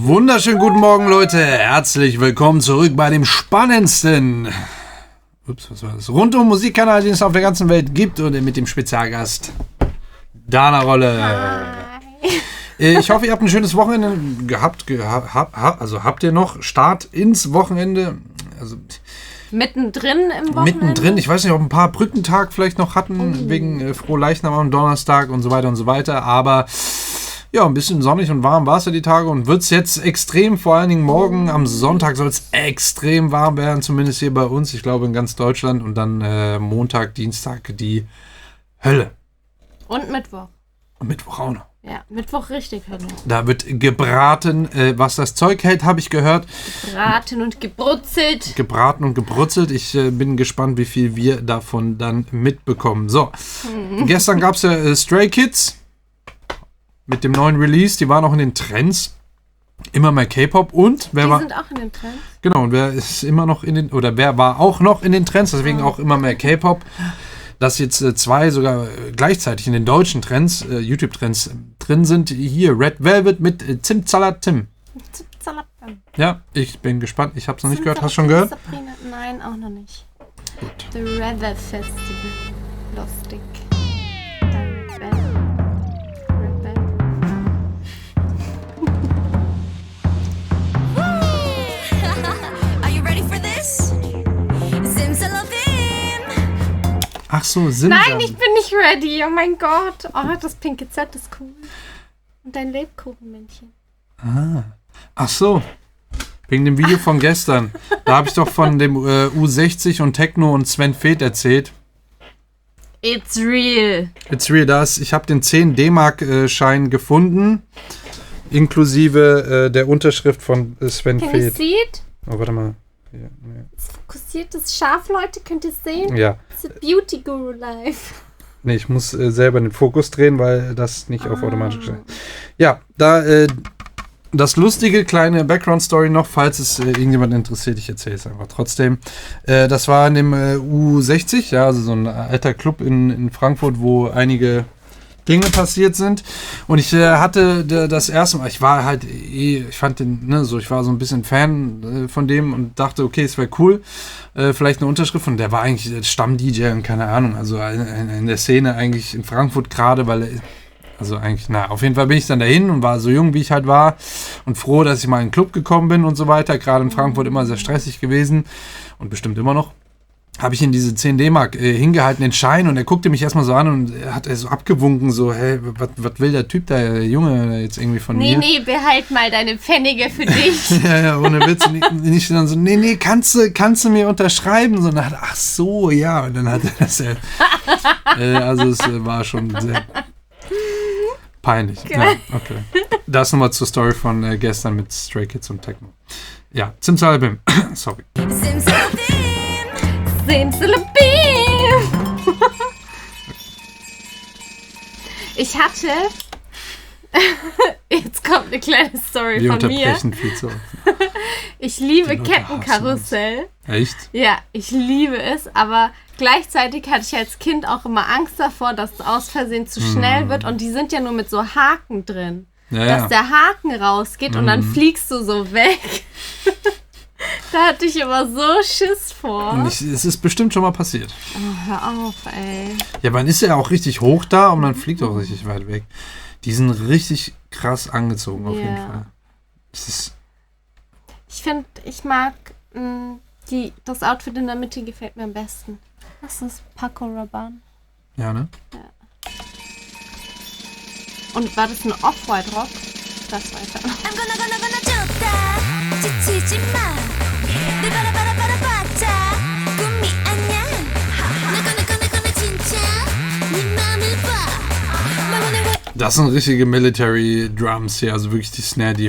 Wunderschönen guten Morgen, Leute. Herzlich willkommen zurück bei dem spannendsten rund um Musikkanal, den es auf der ganzen Welt gibt, und mit dem Spezialgast Dana Rolle. Hi. Ich hoffe, ihr habt ein schönes Wochenende gehabt. Also habt ihr noch Start ins Wochenende? Also Mittendrin im Wochenende? Mittendrin. Ich weiß nicht, ob ein paar Brückentag vielleicht noch hatten, wegen Frohleichnam am Donnerstag und so weiter und so weiter. Aber ja, ein bisschen sonnig und warm war es ja die Tage und wird es jetzt extrem, vor allen Dingen morgen am Sonntag soll es extrem warm werden, zumindest hier bei uns, ich glaube in ganz Deutschland, und dann Montag, Dienstag die Hölle. Und Mittwoch. Und Mittwoch auch noch. Ja, Mittwoch richtig Hölle. Da wird gebraten, was das Zeug hält, habe ich gehört. Gebraten und gebrutzelt. Gebraten und gebrutzelt. Ich bin gespannt, wie viel wir davon dann mitbekommen. So, gestern gab es ja Stray Kids mit dem neuen Release. Die waren auch in den Trends. Immer mehr K-Pop. Und wer war... Die sind auch in den Trends. Genau, und wer ist immer noch in den... Oder wer war auch noch in den Trends? Deswegen auch immer mehr K-Pop. Dass jetzt zwei sogar gleichzeitig in den deutschen Trends, YouTube-Trends drin sind. Hier, Red Velvet mit Zimtsalat-Tim. Zimtzalappen. Ja, ich bin gespannt. Ich habe es noch nicht gehört. Hast du schon gehört? Sabrina? Nein, auch noch nicht. Gut. The Weather Festival. Lustig. Ach so, Simsam. Nein, ich bin nicht ready. Oh mein Gott. Oh, das pinke Z ist cool. Und dein Lebkuchenmännchen. Ach so, wegen dem Video von gestern. Da habe ich doch von dem U60 und Techno und Sven Feth erzählt. It's real. It's real. Ich habe den 10 D-Mark-Schein gefunden, inklusive der Unterschrift von Sven Can you Feth. see it? Oh, warte mal. Ja, nee. Fokussiertes Schaf, Leute, könnt ihr es sehen? Ja. It's a Beauty Guru Life. Nee, ich muss selber den Fokus drehen, weil das nicht auf automatisch gestellt ist. Ja, da das lustige kleine Background-Story noch, falls es irgendjemand interessiert, ich erzähle es einfach trotzdem. Das war in dem U60, ja, also so ein alter Club in Frankfurt, wo einige Dinge passiert sind. Und ich hatte das erste Mal, ich war halt ich fand den, ne, so, ich war so ein bisschen Fan von dem und dachte, okay, es wäre cool, vielleicht eine Unterschrift, und der war eigentlich Stamm-DJ und keine Ahnung, also in der Szene eigentlich in Frankfurt gerade, weil, also eigentlich, auf jeden Fall bin ich dann dahin und war so jung, wie ich halt war, und froh, dass ich mal in den Club gekommen bin und so weiter, gerade in Frankfurt immer sehr stressig gewesen und bestimmt immer noch. Habe ich in diese 10 D-Mark hingehalten, den Schein, und er guckte mich erstmal so an und hat so abgewunken, so, hey, was will der Typ da, der Junge, jetzt irgendwie von mir? Nee, behalt mal deine Pfennige für dich. ja, ohne Witz. Nicht dann so, nee, kannst du mir unterschreiben? So, und dann hat, ach so, ja, und dann hat er das also es war schon sehr peinlich. Ja, okay. Das nochmal zur Story von gestern mit Stray Kids und Techno. Ja, Zimzalabim. Sorry. Simsalabim. Ich hatte... Jetzt kommt eine kleine Story Wir von mir. Wir unterbrechen viel zu oft. Ich liebe Die Leute Kettenkarussell. Echt? Ja, ich liebe es, aber gleichzeitig hatte ich als Kind auch immer Angst davor, dass es aus Versehen zu schnell wird, und die sind ja nur mit so Haken drin. Ja, dass der Haken rausgeht und dann fliegst du so weg. Da hatte ich immer so Schiss vor. Und es ist bestimmt schon mal passiert. Oh, hör auf, ey. Ja, man ist ja auch richtig hoch da und man fliegt auch richtig weit weg. Die sind richtig krass angezogen, auf jeden Fall. Ich mag das Outfit in der Mitte, gefällt mir am besten. Das ist Paco Rabanne. Ja, ne? Ja. Und war das ein Off-White-Rock? Das weiter. Das sind richtige Military Drums hier, also wirklich die Snare, die...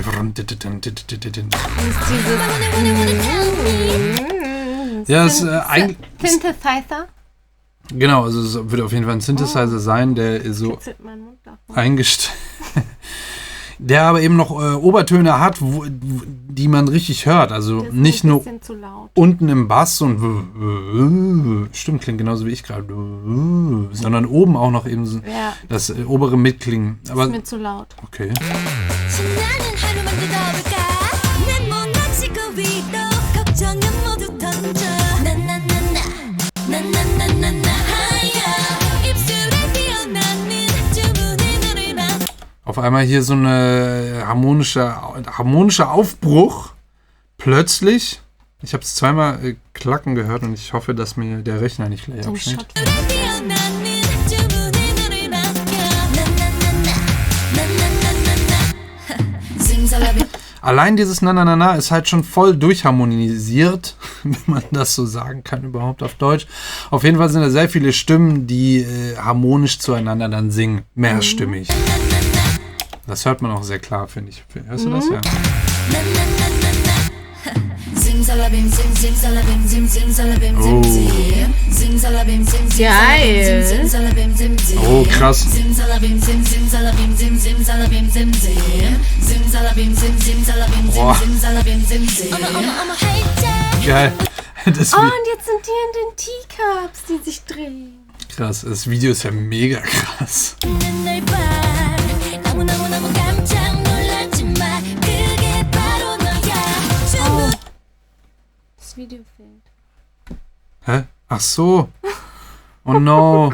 Ja, das ist eigentlich... Synthesizer? Genau, also es wird auf jeden Fall ein Synthesizer sein, der so eingestellt... Der aber eben noch Obertöne hat, die man richtig hört. Also nicht nur unten im Bass und stimmt, klingt genauso wie ich gerade, sondern oben auch noch eben so das obere Mitklingen. Aber ist mir zu laut. Okay. einmal hier so eine harmonischer Aufbruch. Plötzlich. Ich habe es zweimal klacken gehört und ich hoffe, dass mir der Rechner nicht gleich abschneidet. Allein dieses Na Na Na Na ist halt schon voll durchharmonisiert, wenn man das so sagen kann überhaupt auf Deutsch. Auf jeden Fall sind da sehr viele Stimmen, die harmonisch zueinander dann singen, mehrstimmig. Das hört man auch sehr klar, finde ich. Hörst du das? Ja. Oh. Geil. Oh, krass. Boah. Geil. Das Oh, und jetzt sind die in den Teacups, die sich drehen. krass. Das Video ist ja mega krass. Das Video fehlt. Hä? Ach so. Oh no.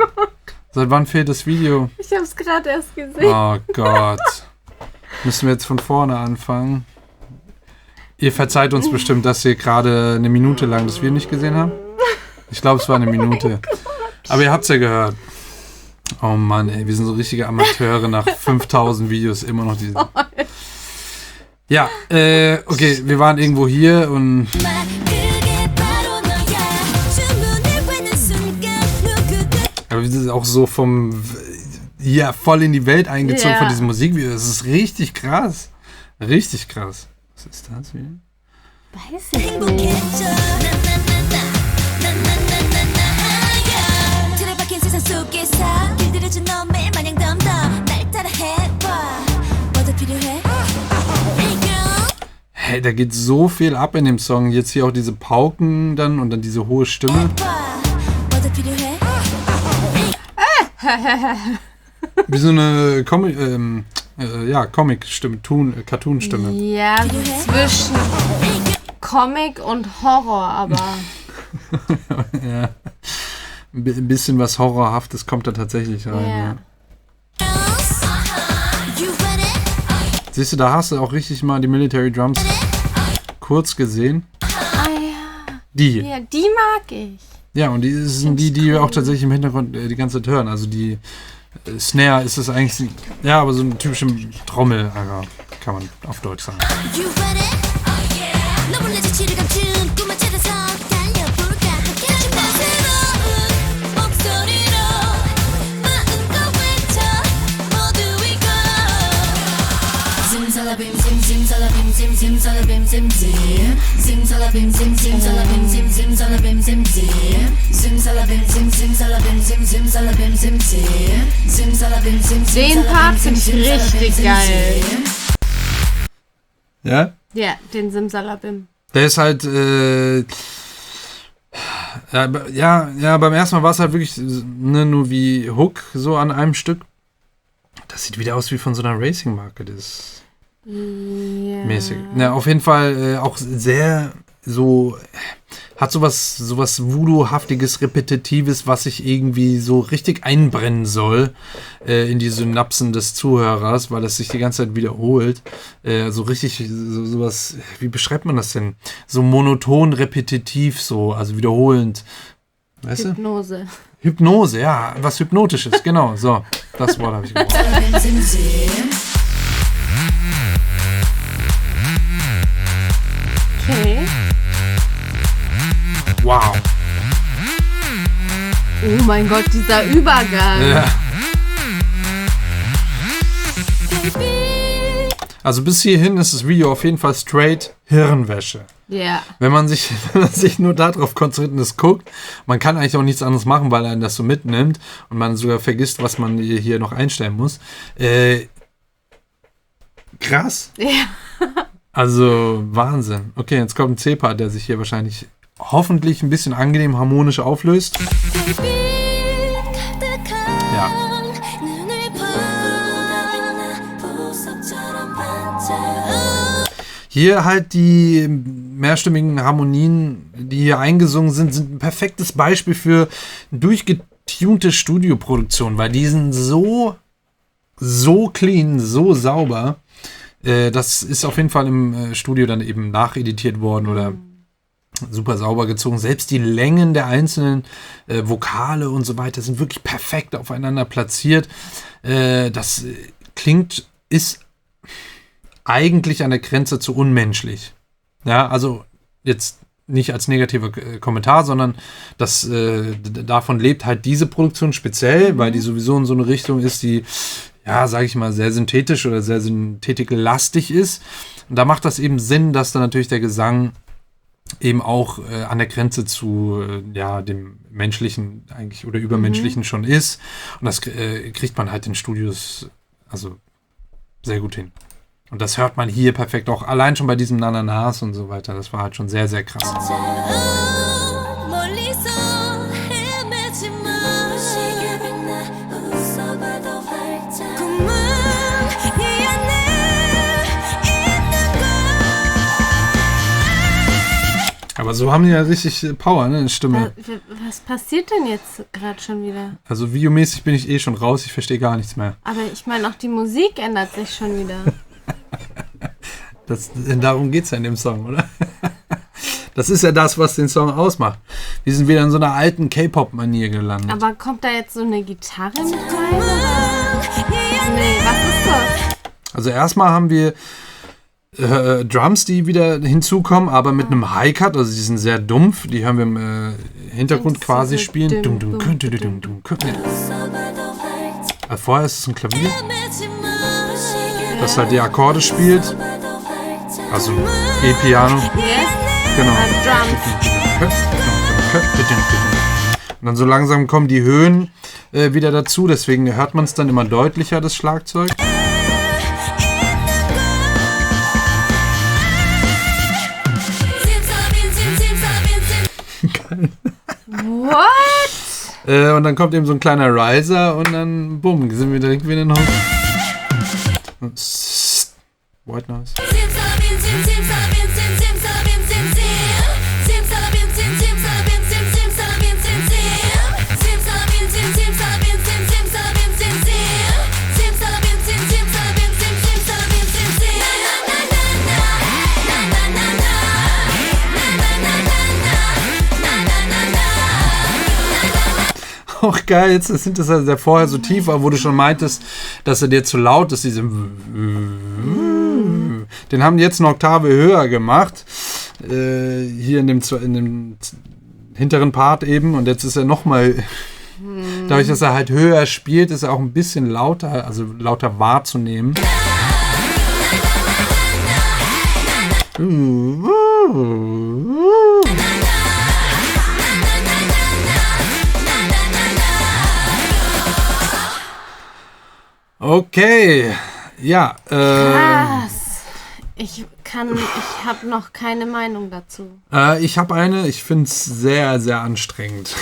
Seit wann fehlt das Video? Ich habe es gerade erst gesehen. Oh Gott. Müssen wir jetzt von vorne anfangen? Ihr verzeiht uns bestimmt, dass wir gerade eine Minute lang das Video nicht gesehen haben. Ich glaube, es war eine Minute. Aber ihr habt es ja gehört. Oh Mann, ey, wir sind so richtige Amateure nach 5000 Videos immer noch diese. Ja, okay, wir waren irgendwo hier und aber wir sind auch so voll in die Welt eingezogen von diesem Musikvideo. Das ist richtig krass. Richtig krass. Was ist das wieder? Weiß ich nicht. Hey, da geht so viel ab in dem Song. Jetzt hier auch diese Pauken dann und dann diese hohe Stimme. Wie so eine Comic-Stimme, Cartoon-Stimme. Ja, so zwischen Comic und Horror, aber. Ja. Ein bisschen was Horrorhaftes kommt da tatsächlich rein. Ja. Siehst du, da hast du auch richtig mal die Military Drums kurz gesehen. Ah ja. Die hier. Ja, die mag ich. Ja, und die sind die wir auch tatsächlich im Hintergrund die ganze Zeit hören. Also die Snare ist es eigentlich, ja, aber so eine typische Trommel, also kann man auf Deutsch sagen. Den Part finde ich richtig geil. Ja? Ja, den Simsalabim. Der ist halt, ja, beim ersten Mal war es halt wirklich nur wie Hook, so an einem Stück. Das sieht wieder aus wie von so einer Racing-Marke, das mäßig. Ja, auf jeden Fall auch sehr so, hat sowas Voodoo-haftiges, Repetitives, was sich irgendwie so richtig einbrennen soll in die Synapsen des Zuhörers, weil es sich die ganze Zeit wiederholt. So richtig, sowas, wie beschreibt man das denn? So monoton, repetitiv, so, also wiederholend. Weißt Hypnose. Du? Hypnose, ja, was Hypnotisches, genau, so, das Wort habe ich gebraucht. Okay. Wow. Oh mein Gott, dieser Übergang. Ja. Also bis hierhin ist das Video auf jeden Fall straight Hirnwäsche. Ja. Wenn man sich nur darauf konzentriert und es guckt, man kann eigentlich auch nichts anderes machen, weil er das so mitnimmt und man sogar vergisst, was man hier noch einstellen muss. Krass. Ja. Also Wahnsinn. Okay, jetzt kommt ein C-Part, der sich hier wahrscheinlich hoffentlich ein bisschen angenehm harmonisch auflöst. Ja. Hier halt die mehrstimmigen Harmonien, die hier eingesungen sind ein perfektes Beispiel für durchgetunte Studioproduktion, weil die sind so so clean, so sauber. Das ist auf jeden Fall im Studio dann eben nacheditiert worden oder super sauber gezogen. Selbst die Längen der einzelnen Vokale und so weiter sind wirklich perfekt aufeinander platziert. Das ist eigentlich an der Grenze zu unmenschlich. Ja, also jetzt nicht als negativer Kommentar, sondern davon lebt halt diese Produktion speziell, weil die sowieso in so eine Richtung ist, die, ja, sage ich mal, sehr synthetisch oder sehr synthetiklastig ist. Und da macht das eben Sinn, dass dann natürlich der Gesang eben auch an der Grenze zu dem menschlichen eigentlich oder übermenschlichen schon ist. Und das kriegt man halt in Studios also sehr gut hin. Und das hört man hier perfekt auch allein schon bei diesem Nananas und so weiter. Das war halt schon sehr, sehr krass. Aber so haben die ja richtig Power, ne, Stimme. Was passiert denn jetzt gerade schon wieder? Also videomäßig bin ich schon raus, ich verstehe gar nichts mehr. Aber ich meine, auch die Musik ändert sich schon wieder. Darum geht es ja in dem Song, oder? Das ist ja das, was den Song ausmacht. Wir sind wieder in so einer alten K-Pop-Manier gelandet. Aber kommt da jetzt so eine Gitarre mit rein? Nee, was ist das? Also erstmal haben wir Drums, die wieder hinzukommen, aber mit einem High-Cut, also die sind sehr dumpf, die hören wir im Hintergrund quasi spielen. Vorher ist es ein Klavier, das halt die Akkorde spielt, also E-Piano. Genau. Und dann so langsam kommen die Höhen wieder dazu, deswegen hört man es dann immer deutlicher, das Schlagzeug. What? Und dann kommt eben so ein kleiner Riser und dann, bumm, sind wir direkt wieder in den Haus. White Noise. Auch geil, jetzt sind das der vorher so tief war, wo du schon meintest, dass er dir zu laut ist, diese den haben die jetzt eine Oktave höher gemacht, hier in dem hinteren Part eben, und jetzt ist er nochmal, dadurch, dass er halt höher spielt, ist er auch ein bisschen lauter, also lauter wahrzunehmen. Okay, ja. Krass. Ich habe noch keine Meinung dazu. Ich habe eine, ich finde es sehr, sehr anstrengend.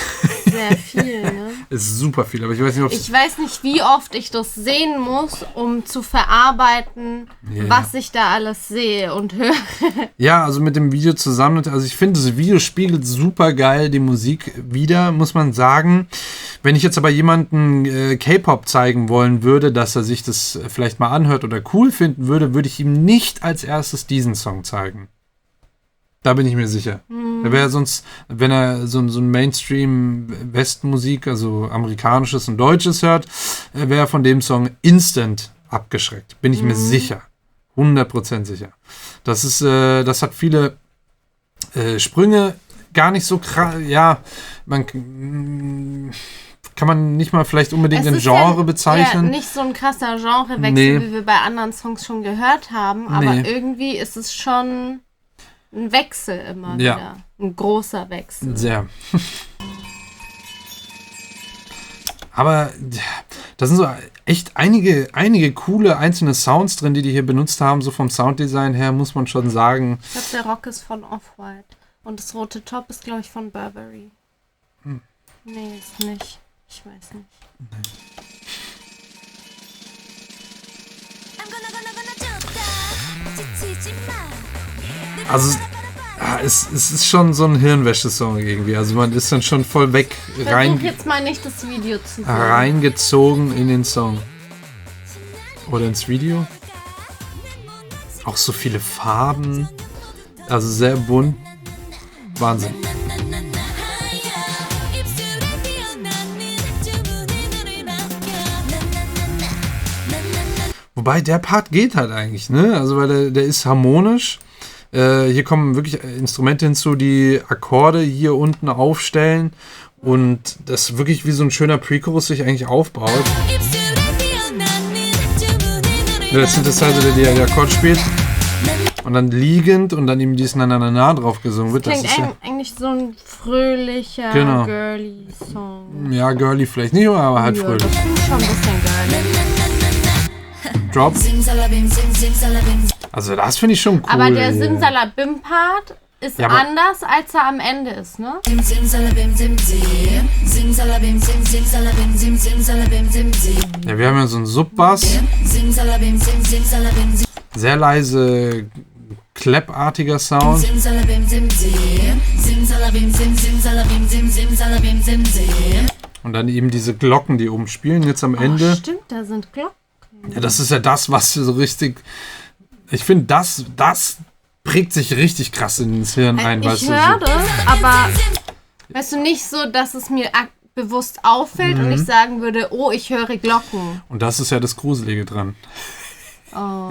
Sehr viel, ne? Es ist super viel, aber ich weiß nicht, ob ich weiß nicht, wie oft ich das sehen muss, um zu verarbeiten, was ich da alles sehe und höre. Ja, also mit dem Video zusammen, also ich finde, das Video spiegelt super geil die Musik wider, muss man sagen. Wenn ich jetzt aber jemanden K-Pop zeigen wollen würde, dass er sich das vielleicht mal anhört oder cool finden würde, würde ich ihm nicht als erstes diesen Song zeigen. Da bin ich mir sicher. Da wäre sonst, wenn er so ein Mainstream-Westmusik, also amerikanisches und deutsches hört, wäre er von dem Song instant abgeschreckt. Bin ich mir sicher. 100% sicher. Das hat viele Sprünge, gar nicht so krass, ja, kann man nicht mal vielleicht unbedingt ein Genre bezeichnen. Ja, nicht so ein krasser Genrewechsel, wie wir bei anderen Songs schon gehört haben, aber irgendwie ist es schon ein Wechsel immer wieder. Ein großer Wechsel. Sehr. Aber da sind so echt einige coole einzelne Sounds drin, die hier benutzt haben. So vom Sounddesign her muss man schon sagen. Ich glaube, der Rock ist von Off-White. Und das rote Top ist, glaube ich, von Burberry. Nee, ist nicht. Ich weiß nicht. Nein. Also es ist schon so ein Hirnwäsche-Song irgendwie. Also man ist dann schon voll weg Versuch jetzt mal nicht das Video zu sehen. reingezogen in den Song. Oder ins Video. Auch so viele Farben. Also sehr bunt. Wahnsinn. Wobei der Part geht halt eigentlich, ne? Also weil der ist harmonisch. Hier kommen wirklich Instrumente hinzu, die Akkorde hier unten aufstellen und das wirklich wie so ein schöner Pre-Chorus sich eigentlich aufbaut. Der Synthesizer, der die Akkord spielt und dann liegend und dann eben dieses Na drauf gesungen wird. Das klingt eigentlich so ein fröhlicher, girly Song. Ja, girly vielleicht nicht, aber halt fröhlich. Das finde ich schon ein bisschen girly. Drop. Also das finde ich schon cool. Aber der Simsalabim-Part ist anders, als er am Ende ist, ne? Ja, wir haben ja so einen Subbass. Sehr leise, Clap-artiger Sound. Und dann eben diese Glocken, die oben spielen jetzt am Ende. Stimmt, da sind Glocken. Ja, das ist ja das, was so richtig... Ich finde, das prägt sich richtig krass ins Hirn ein. Ich höre das, aber weißt du, nicht so, dass es mir bewusst auffällt und ich sagen würde, oh, ich höre Glocken. Und das ist ja das Gruselige dran. Oh.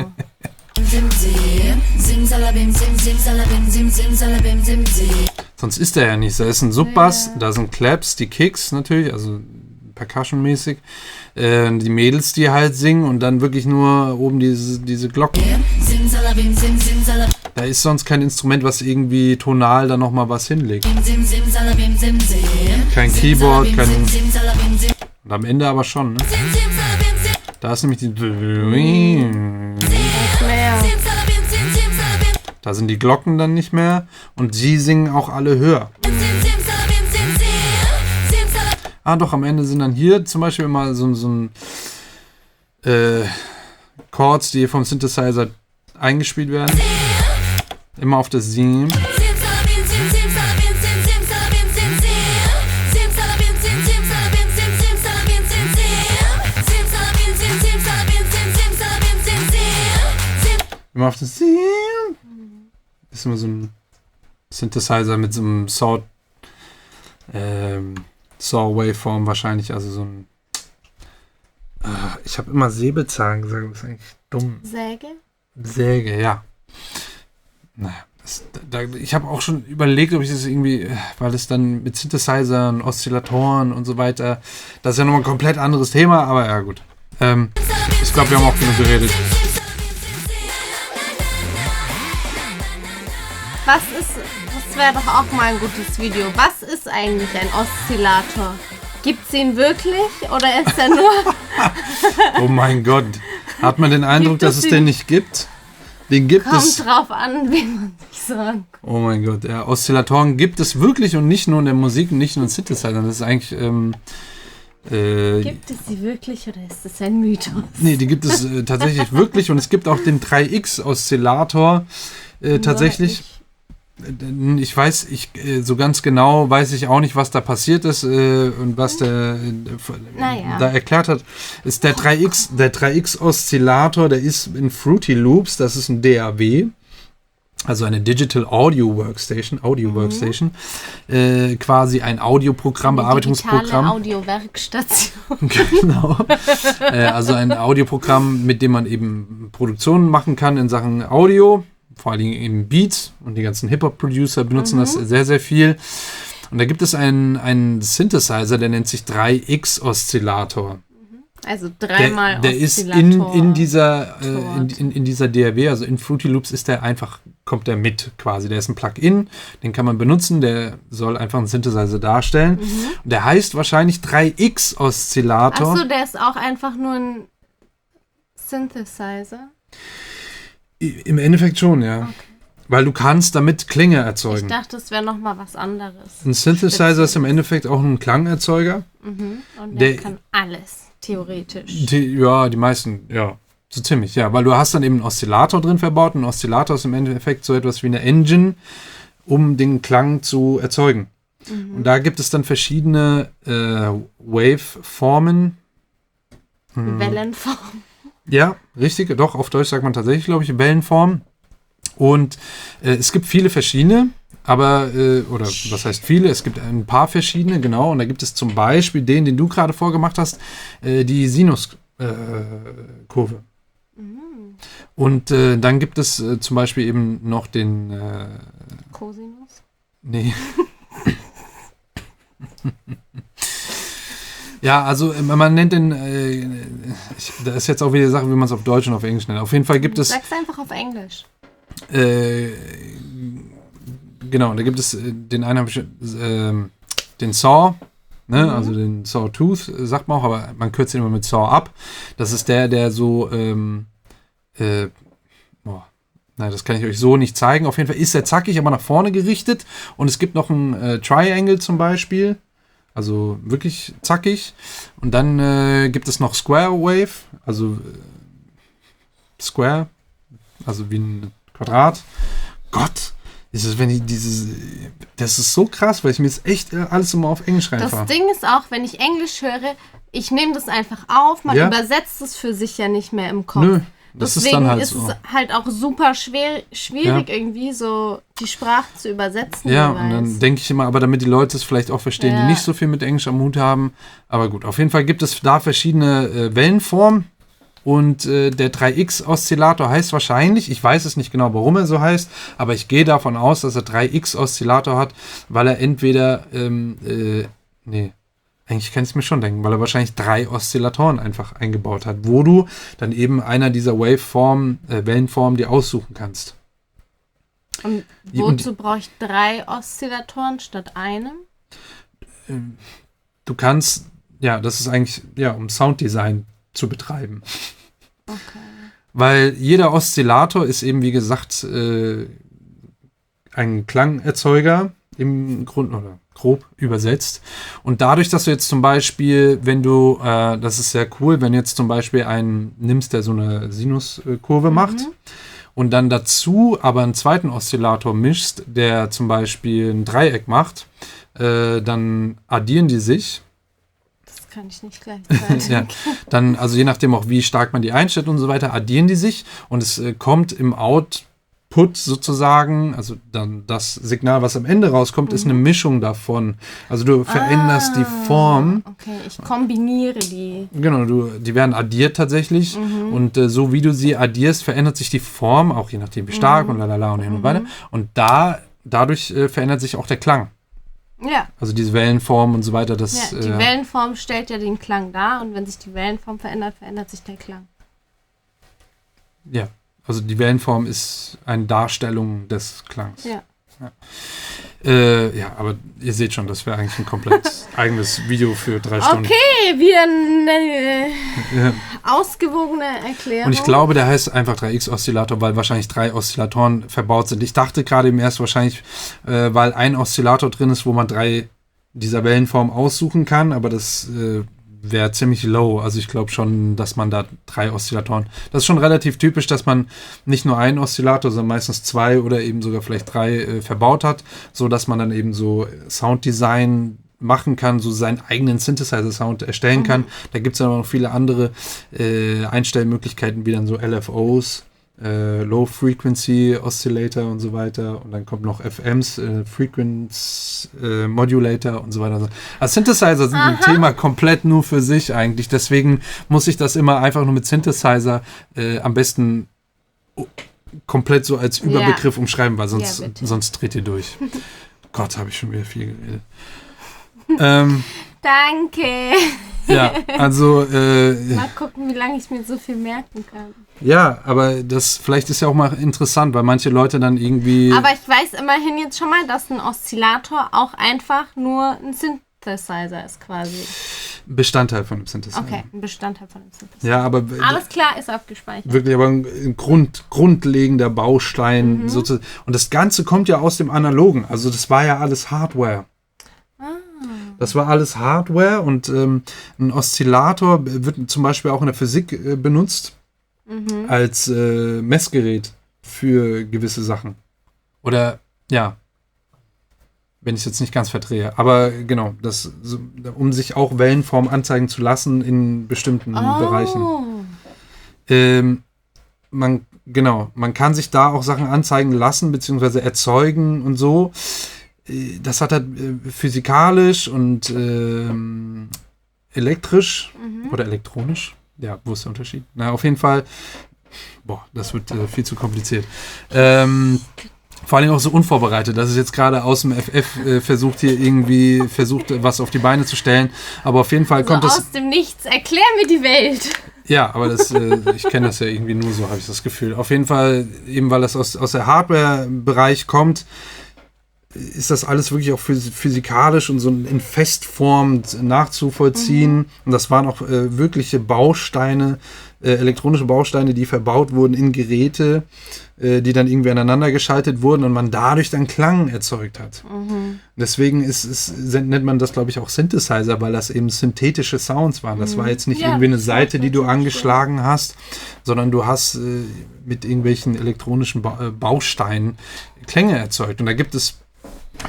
Sonst ist der ja nicht. Da ist ein Subbass, da sind Claps, die Kicks natürlich, also Percussion-mäßig. Die Mädels, die halt singen und dann wirklich nur oben diese Glocken. Da ist sonst kein Instrument, was irgendwie tonal da nochmal was hinlegt. Kein Keyboard, kein... Und am Ende aber schon, ne? Da ist nämlich die... Da sind die Glocken dann nicht mehr und sie singen auch alle höher. Ah, doch, am Ende sind dann hier zum Beispiel immer so ein Chords, die vom Synthesizer eingespielt werden. Immer auf das Sim. Immer auf das Sim. Ist immer so ein Synthesizer mit so einem Saw-Waveform wahrscheinlich, also so ein... ich habe immer Säbelzahn gesagt, das ist eigentlich dumm. Säge, ja. Naja, ich habe auch schon überlegt, ob ich das irgendwie, weil es dann mit Synthesizern, Oszillatoren und so weiter, das ist ja nochmal ein komplett anderes Thema, aber ja gut. Ich glaube, wir haben auch genug geredet. Das wäre doch auch mal ein gutes Video. Was ist eigentlich ein Oszillator? Gibt's ihn wirklich oder ist er nur... Oh mein Gott. Hat man den Eindruck, dass es den nicht gibt? Den gibt es... Kommt drauf an, wie man sich sagt. Oh mein Gott, ja. Oszillatoren gibt es wirklich und nicht nur in der Musik und nicht nur in Synthesizern. Das ist eigentlich... gibt es sie wirklich oder ist das ein Mythos? Nee, die gibt es tatsächlich wirklich und es gibt auch den 3X-Oszillator tatsächlich... Ich weiß, so ganz genau weiß ich auch nicht, was da passiert ist und was der da erklärt hat. Ist der 3X-Oszillator, der ist in Fruity Loops, das ist ein DAW, also eine Digital Audio Workstation, quasi ein Audioprogramm, Bearbeitungsprogramm. Digitale Audiowerkstation. Genau. Also ein Audioprogramm, mit dem man eben Produktionen machen kann in Sachen Audio. Vor allem eben Beats und die ganzen Hip-Hop-Producer benutzen das sehr, sehr viel. Und da gibt es einen Synthesizer, der nennt sich 3X-Oszillator. Also dreimal der ist in dieser DAW, also in Fruity Loops kommt der mit quasi. Der ist ein Plugin, den kann man benutzen, der soll einfach einen Synthesizer darstellen. Und der heißt wahrscheinlich 3X-Oszillator. Achso, der ist auch einfach nur ein Synthesizer? Im Endeffekt schon, ja. Okay. Weil du kannst damit Klänge erzeugen. Ich dachte, das wäre nochmal was anderes. Ein Synthesizer ist im Endeffekt auch ein Klangerzeuger. Und der kann alles, theoretisch. Die meisten, ja. So ziemlich, ja. Weil du hast dann eben einen Oszillator drin verbaut. Ein Oszillator ist im Endeffekt so etwas wie eine Engine, um den Klang zu erzeugen. Und da gibt es dann verschiedene Waveformen. Wellenformen. Ja, richtig. Doch, auf Deutsch sagt man tatsächlich, glaube ich, Wellenform. Und es gibt viele verschiedene, aber, oder was heißt viele? Es gibt ein paar verschiedene, genau. Und da gibt es zum Beispiel den du gerade vorgemacht hast, die Sinuskurve. Und dann gibt es zum Beispiel eben noch den Cosinus? Nee. Ja, also man nennt den, das ist jetzt auch wieder die Sache, wie man es auf Deutsch und auf Englisch nennt. Auf jeden Fall gibt es... Sag's einfach auf Englisch. Genau, da gibt es den einen, den Saw, ne? Also den Sawtooth, sagt man auch, aber man kürzt ihn immer mit Saw ab. Das ist der so, das kann ich euch so nicht zeigen. Auf jeden Fall ist er zackig, aber nach vorne gerichtet. Und es gibt noch ein Triangle zum Beispiel. Also wirklich zackig. Und dann gibt es noch Square Wave. Also Square. Also wie ein Quadrat. Gott. Das ist so krass, weil ich mir jetzt echt alles immer auf Englisch reinfahre. Das Ding ist auch, wenn ich Englisch höre, ich nehme das einfach auf. Man übersetzt es für sich ja nicht mehr im Kopf. Nö. Deswegen ist es halt auch super schwierig irgendwie so die Sprache zu übersetzen. Ja, und dann denke ich immer, aber damit die Leute es vielleicht auch verstehen, die nicht so viel mit Englisch am Hut haben. Aber gut, auf jeden Fall gibt es da verschiedene Wellenformen. Und der 3X-Oszillator heißt wahrscheinlich, ich weiß es nicht genau, warum er so heißt, aber ich gehe davon aus, dass er 3X-Oszillator hat, weil er entweder, eigentlich kann ich es mir schon denken, weil er wahrscheinlich 3 Oszillatoren einfach eingebaut hat, wo du dann eben einer dieser Wellenformen dir aussuchen kannst. Und wozu brauche ich 3 Oszillatoren statt einem? Du kannst, das ist eigentlich, um Sounddesign zu betreiben. Okay. Weil jeder Oszillator ist eben, wie gesagt, ein Klangerzeuger im Grund oder grob übersetzt. Und dadurch, dass du jetzt zum Beispiel, wenn du, das ist sehr cool, wenn du jetzt zum Beispiel einen nimmst, der so eine Sinuskurve macht und dann dazu aber einen zweiten Oszillator mischst, der zum Beispiel ein Dreieck macht, dann addieren die sich. Das kann ich nicht gleichzeitig. Dann, also je nachdem auch, wie stark man die einstellt und so weiter, addieren die sich und es kommt im Output sozusagen, also dann das Signal, was am Ende rauskommt, ist eine Mischung davon. Also du veränderst die Form. Okay, ich kombiniere die. Genau, die werden addiert tatsächlich und so wie du sie addierst, verändert sich die Form, auch je nachdem wie stark und lalala und hin und weiter. Und dadurch verändert sich auch der Klang. Ja. Also diese Wellenform und so weiter. Die Wellenform stellt ja den Klang dar und wenn sich die Wellenform verändert, verändert sich der Klang. Ja. Also die Wellenform ist eine Darstellung des Klangs. Ja. Aber ihr seht schon, das wäre eigentlich ein komplett eigenes Video für 3 Stunden. Okay, wieder eine ausgewogene Erklärung. Und ich glaube, der heißt einfach 3X-Oszillator, weil wahrscheinlich 3 Oszillatoren verbaut sind. Ich dachte gerade im ersten wahrscheinlich, weil ein Oszillator drin ist, wo man 3 dieser Wellenformen aussuchen kann, aber das wäre ziemlich low. Also ich glaube schon, dass man da 3 Oszillatoren... Das ist schon relativ typisch, dass man nicht nur einen Oszillator, sondern meistens 2 oder eben sogar vielleicht 3 verbaut hat, so dass man dann eben so Sounddesign machen kann, so seinen eigenen Synthesizer-Sound erstellen kann. Da gibt es dann noch viele andere Einstellmöglichkeiten, wie dann so LFOs, Low Frequency Oscillator und so weiter. Und dann kommt noch FMs, Frequency Modulator und so weiter. Also Synthesizer sind ein Thema komplett nur für sich eigentlich. Deswegen muss ich das immer einfach nur mit Synthesizer am besten komplett so als Überbegriff umschreiben, weil sonst dreht ihr durch. Gott, habe ich schon wieder viel geredet. Danke. Ja, also mal gucken, wie lange ich mir so viel merken kann. Ja, aber vielleicht ist ja auch mal interessant, weil manche Leute dann irgendwie... Aber ich weiß immerhin jetzt schon mal, dass ein Oszillator auch einfach nur ein Synthesizer ist quasi. Bestandteil von dem Synthesizer. Okay, ein Bestandteil von dem Synthesizer. Ja, aber... Alles klar, ist abgespeichert. Wirklich, aber ein grundlegender Baustein. Sozusagen. Und das Ganze kommt ja aus dem Analogen. Also das war ja alles Hardware. Das war alles Hardware und ein Oszillator wird zum Beispiel auch in der Physik benutzt als Messgerät für gewisse Sachen. Oder, wenn ich es jetzt nicht ganz verdrehe. Aber genau, um sich auch Wellenform anzeigen zu lassen in bestimmten Bereichen. man kann sich da auch Sachen anzeigen lassen, beziehungsweise erzeugen und so. Das hat halt physikalisch und elektrisch oder elektronisch. Ja, wo ist der Unterschied? Na, auf jeden Fall, das wird viel zu kompliziert. Vor allem auch so unvorbereitet. Das ist jetzt gerade aus dem FF versucht, was auf die Beine zu stellen. Aber auf jeden Fall kommt das... aus dem Nichts. Erklär mir die Welt. Ja, aber ich kenne das ja irgendwie nur so, habe ich das Gefühl. Auf jeden Fall, eben weil das aus der Hardware-Bereich kommt, ist das alles wirklich auch physikalisch und so in Festform nachzuvollziehen. Und das waren auch wirkliche Bausteine, elektronische Bausteine, die verbaut wurden in Geräte, die dann irgendwie aneinander geschaltet wurden und man dadurch dann Klang erzeugt hat. Deswegen nennt man das, glaube ich, auch Synthesizer, weil das eben synthetische Sounds waren. Das war jetzt nicht irgendwie eine Seite, die du angeschlagen hast, sondern du hast mit irgendwelchen elektronischen Bausteinen Klänge erzeugt. Und da gibt es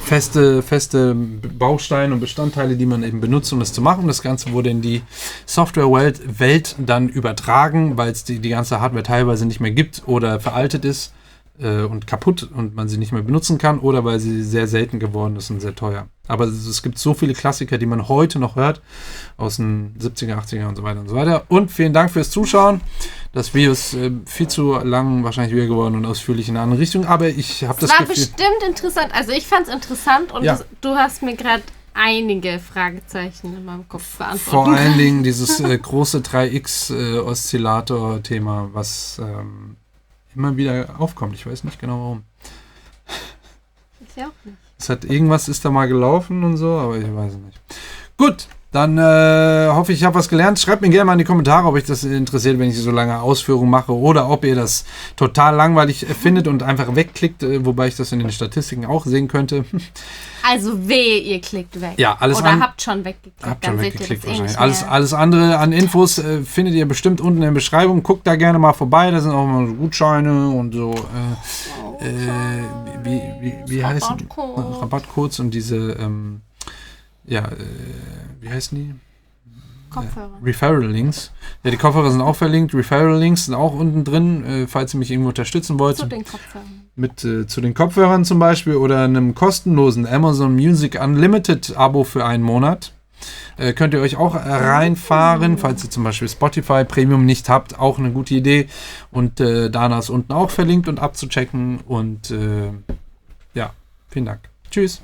feste Bausteine und Bestandteile, die man eben benutzt, um das zu machen. Das Ganze wurde in die Software-Welt dann übertragen, weil es die ganze Hardware teilweise nicht mehr gibt oder veraltet ist und kaputt und man sie nicht mehr benutzen kann oder weil sie sehr selten geworden ist und sehr teuer. Aber es gibt so viele Klassiker, die man heute noch hört, aus den 70er, 80er und so weiter und so weiter. Und vielen Dank fürs Zuschauen. Das Video ist viel zu lang wahrscheinlich wieder geworden und ausführlich in eine andere Richtung, aber ich habe das Gefühl... war bestimmt interessant. Also ich fand es interessant und du hast mir gerade einige Fragezeichen in meinem Kopf beantwortet. Vor allen Dingen dieses große 3X-Oszillator-Thema, was immer wieder aufkommt. Ich weiß nicht genau warum. Ich auch nicht. Irgendwas ist da mal gelaufen und so, aber ich weiß es nicht. Gut, dann hoffe ich habe was gelernt. Schreibt mir gerne mal in die Kommentare, ob euch das interessiert, wenn ich so lange Ausführungen mache oder ob ihr das total langweilig findet und einfach wegklickt, wobei ich das in den Statistiken auch sehen könnte. Also ihr klickt weg. Ja, alles oder habt schon weggeklickt. Habt schon weggeklickt wahrscheinlich. Alles andere an Infos findet ihr bestimmt unten in der Beschreibung. Guckt da gerne mal vorbei. Da sind auch mal so Gutscheine und so wie heißt Rabattcodes und diese wie heißen die? Kopfhörer. Referral-Links. Ja, die Kopfhörer sind auch verlinkt. Referral-Links sind auch unten drin, falls ihr mich irgendwo unterstützen wollt. Zu den Kopfhörern. Zu den Kopfhörern zum Beispiel oder einem kostenlosen Amazon Music Unlimited Abo für einen Monat. Könnt ihr euch auch reinfahren, falls ihr zum Beispiel Spotify Premium nicht habt. Auch eine gute Idee. Und Dana ist unten auch verlinkt und abzuchecken. Und vielen Dank. Tschüss.